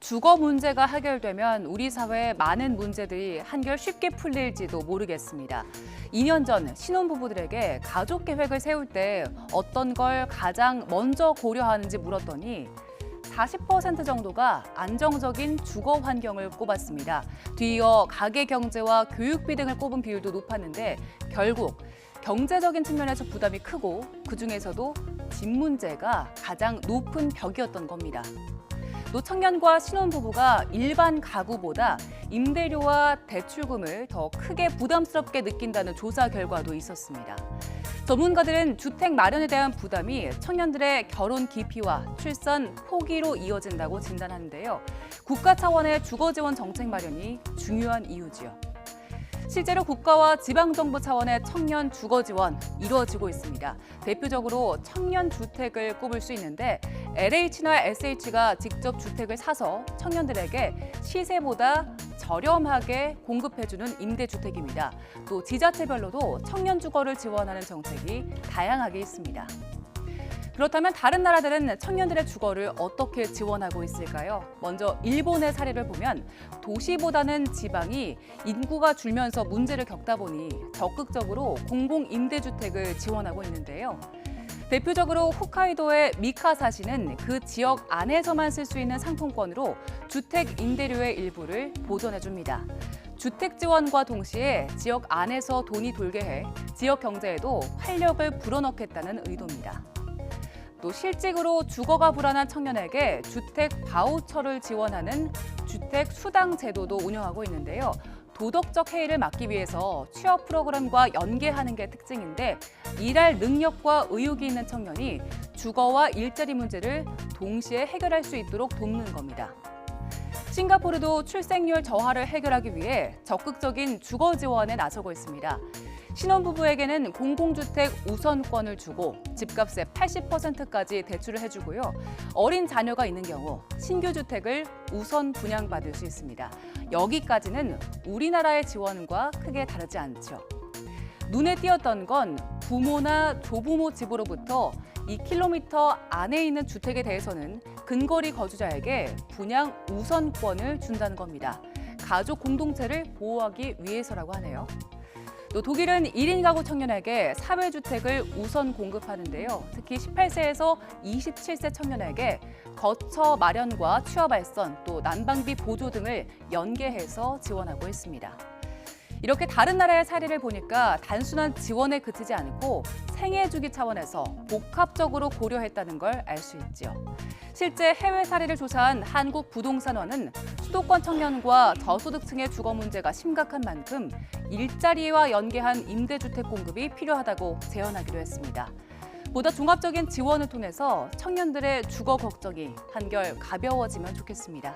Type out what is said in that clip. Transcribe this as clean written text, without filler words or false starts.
주거 문제가 해결되면 우리 사회의 많은 문제들이 한결 쉽게 풀릴지도 모르겠습니다. 2년 전 신혼부부들에게 가족 계획을 세울 때 어떤 걸 가장 먼저 고려하는지 물었더니 40% 정도가 안정적인 주거 환경을 꼽았습니다. 뒤이어 가계 경제와 교육비 등을 꼽은 비율도 높았는데 결국 경제적인 측면에서 부담이 크고 그중에서도 집 문제가 가장 높은 벽이었던 겁니다. 또 청년과 신혼부부가 일반 가구보다 임대료와 대출금을 더 크게 부담스럽게 느낀다는 조사 결과도 있었습니다. 전문가들은 주택 마련에 대한 부담이 청년들의 결혼 기피와 출산 포기로 이어진다고 진단하는데요. 국가 차원의 주거 지원 정책 마련이 중요한 이유지요. 실제로 국가와 지방정부 차원의 청년 주거 지원 이루어지고 있습니다. 대표적으로 청년 주택을 꼽을 수 있는데 LH나 SH가 직접 주택을 사서 청년들에게 시세보다 저렴하게 공급해주는 임대주택입니다. 또 지자체별로도 청년 주거를 지원하는 정책이 다양하게 있습니다. 그렇다면 다른 나라들은 청년들의 주거를 어떻게 지원하고 있을까요? 먼저 일본의 사례를 보면 도시보다는 지방이 인구가 줄면서 문제를 겪다 보니 적극적으로 공공임대주택을 지원하고 있는데요. 대표적으로 홋카이도의 미카사시는 그 지역 안에서만 쓸 수 있는 상품권으로 주택 임대료의 일부를 보전해줍니다. 주택 지원과 동시에 지역 안에서 돈이 돌게 해 지역 경제에도 활력을 불어넣겠다는 의도입니다. 또 실직으로 주거가 불안한 청년에게 주택 바우처를 지원하는 주택 수당 제도도 운영하고 있는데요. 도덕적 해이를 막기 위해서 취업 프로그램과 연계하는 게 특징인데 일할 능력과 의욕이 있는 청년이 주거와 일자리 문제를 동시에 해결할 수 있도록 돕는 겁니다. 싱가포르도 출생률 저하를 해결하기 위해 적극적인 주거 지원에 나서고 있습니다. 신혼부부에게는 공공주택 우선권을 주고 집값의 80%까지 대출을 해주고요. 어린 자녀가 있는 경우 신규 주택을 우선 분양받을 수 있습니다. 여기까지는 우리나라의 지원과 크게 다르지 않죠. 눈에 띄었던 건 부모나 조부모 집으로부터 2km 안에 있는 주택에 대해서는 근거리 거주자에게 분양 우선권을 준다는 겁니다. 가족 공동체를 보호하기 위해서라고 하네요. 또 독일은 1인 가구 청년에게 사회주택을 우선 공급하는데요. 특히 18세에서 27세 청년에게 거처 마련과 취업 알선, 또 난방비 보조 등을 연계해서 지원하고 있습니다. 이렇게 다른 나라의 사례를 보니까 단순한 지원에 그치지 않고 생애 주기 차원에서 복합적으로 고려했다는 걸 알 수 있죠. 실제 해외 사례를 조사한 한국부동산원은 수도권 청년과 저소득층의 주거 문제가 심각한 만큼 일자리와 연계한 임대주택 공급이 필요하다고 제언하기도 했습니다. 보다 종합적인 지원을 통해서 청년들의 주거 걱정이 한결 가벼워지면 좋겠습니다.